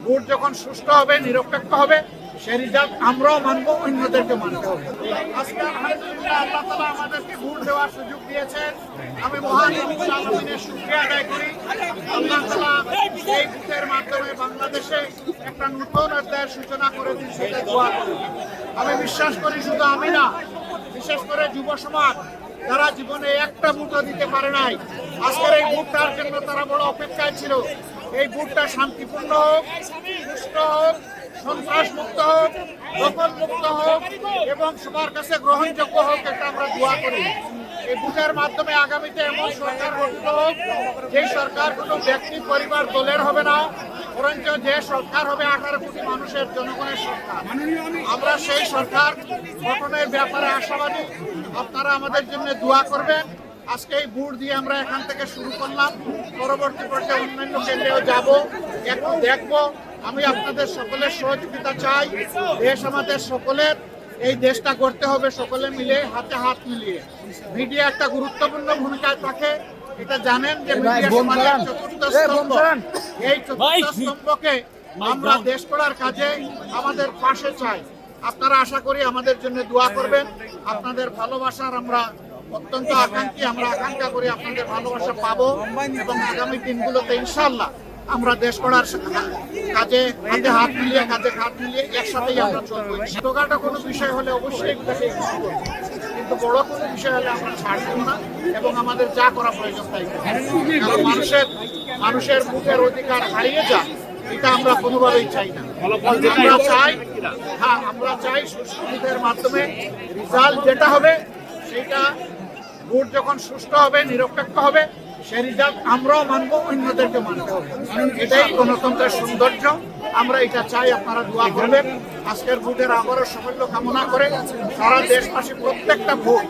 Vote যখন সুষ্ঠু হবে, নিরপেক্ষ হবে, সেই রেজাল্ট আমরাও মানবো, অন্যদেরকে মানতে হবে। আজকে আলহামদুলিল্লাহ আল্লাহ তাআলা আমাদেরকে ভোট দেওয়ার সুযোগ দিয়েছেন। আমি মহান রব্বুল আলামিনের শুকরিয়া আদায় করি। আল্লাহ তাআলা এই ভোটের মাধ্যমে বাংলাদেশে একটা নতুন অধ্যায়ের সূচনা করে দিয়েছে, এটা দোয়া করি। আমি বিশ্বাস করি শুধু আমি না, বিশেষ করে যুব সমাজ যারা জীবনে একটা ভোটও দিতে পারে নাই, আজকের এই ভোটটার জন্য তারা বড় অপেক্ষায় ছিল। এই ভোটটা শান্তিপূর্ণ হোক, সুষ্ঠু হোক, সন্ত্রাস মুক্ত হোক, দখল মুক্ত হোক এবং সবার কাছে গ্রহণযোগ্য হোক, এটা আমরা দোয়া করি। এই ভোটের মাধ্যমে আগামীতে এমন সরকার গঠিত হোক, যে সরকার কোনো ব্যক্তি, পরিবার, দলের হবে না, বরঞ্চ যে সরকার হবে 18 কোটি মানুষের, জনগণের সরকার। আমরা সেই সরকার গঠনের ব্যাপারে আশাবাদী। আপনারা আমাদের জন্য দোয়া করবেন। আজকে এই ভোট দিয়ে আমরা এখান থেকে শুরু করলাম, পরবর্তী পর্যায়ে অন্যান্য কেন্দ্রেও যাব, একটু দেখব। আমি আপনাদের সকলের সহযোগিতা চাই। দেশ আমাদের সকলের, এই দেশটা করতে হবে সকলে মিলে, হাতে হাত মিলিয়ে। মিডিয়া একটা গুরুত্বপূর্ণ ভূমিকায় থাকে, এটা জানেন যে মিডিয়া সমাজের চতুর্থ স্তম্ভ। এই চতুর্থ স্তম্ভকে আমরা দেশ গড়ার কাজে আমাদের পাশে চাই। আপনারা আশা করি আমাদের জন্য দোয়া করবেন। আপনাদের ভালোবাসার আমরা অত্যন্ত আকাঙ্ক্ষী, আমরা আকাঙ্ক্ষা করি আপনাদের ভালোবাসা পাবো এবং আগামী দিনগুলোতে ইনশাআল্লাহ আমরা দেশ গড়ার কাজে হাতে হাত মিলিয়ে, কাজে হাত মিলিয়ে একসাথেই আমরা চলবো। ছোটখাটো কোনো বিষয় হলে অবশ্যই কিন্তু বড় কোনো বিষয় হলে আমরা ছাড় দেব না এবং আমাদের যা করা প্রয়োজন তাই করব। কারণ মানুষের মুখের অধিকার হারিয়ে যায়, এটা আমরা কোনোভাবেই চাই না। আমরা চাই সুষ্ঠুর মাধ্যমে রেজাল্ট যেটা হবে, সেটা ভোট যখন সুষ্ঠু হবে, নিরপেক্ষ হবে, সেই রেজাল্ট আমরাও মানবো, অন্যদেরকে মানতে হবে। এটাই গণতন্ত্রের সৌন্দর্য। আমরা এটা চাই, আপনারা দোয়া করবেন। আজকের ভোটের আবারও সাফল্য কামনা করে সারা দেশবাসী প্রত্যেকটা ভোট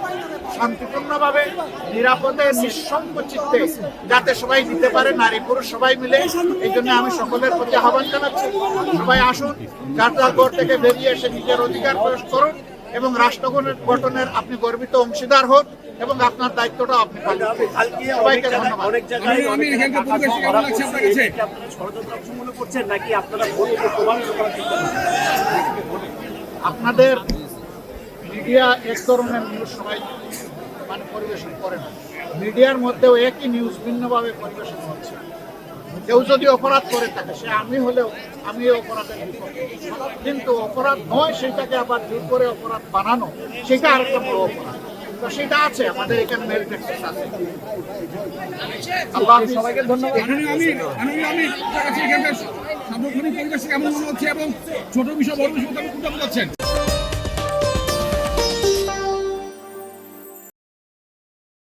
শান্তিপূর্ণভাবে, নিরাপদে, নিঃসংক চিত্তে যাতে সবাই দিতে পারে, নারী পুরুষ সবাই মিলে। এই জন্য আমি সকলের প্রতি আহ্বান জানাচ্ছি, সবাই আসুন, যার ঘর থেকে বেরিয়ে এসে নিজের অধিকার প্রয়োগ করুন এবং রাষ্ট্র গঠনের আপনি গর্বিত অংশীদার হন এবং আপনার দায়িত্বটা আপনি পালন করুন। সবাইকে ধন্যবাদ। আপনাদের মিডিয়া এক ধরনের নিউজ সবাই পরিবেশন করে না, মিডিয়ার মধ্যেও একই নিউজ ভিন্নভাবে পরিবেশন হচ্ছে। কেউ যদি অপরাধ করে থাকে, সে আমি হলেও আমি এই অপরাধের বিপক্ষে, কিন্তু অপরাধ নয় সেটাকে আবার জোর করে অপরাধ বানানো, সেটা আরেকটা বড় অপরাধ। তো সেটা আছে আমাদের এখানে মেল প্র্যাকটিস আছে। আল্লাহ সবাইকে ধন্যবাদ। সার্বক্ষণিক পরিবেশ কেমন মনে হচ্ছে এবং ছোট বিষয় বড় বিষয় কোনটা বোঝাচ্ছেন?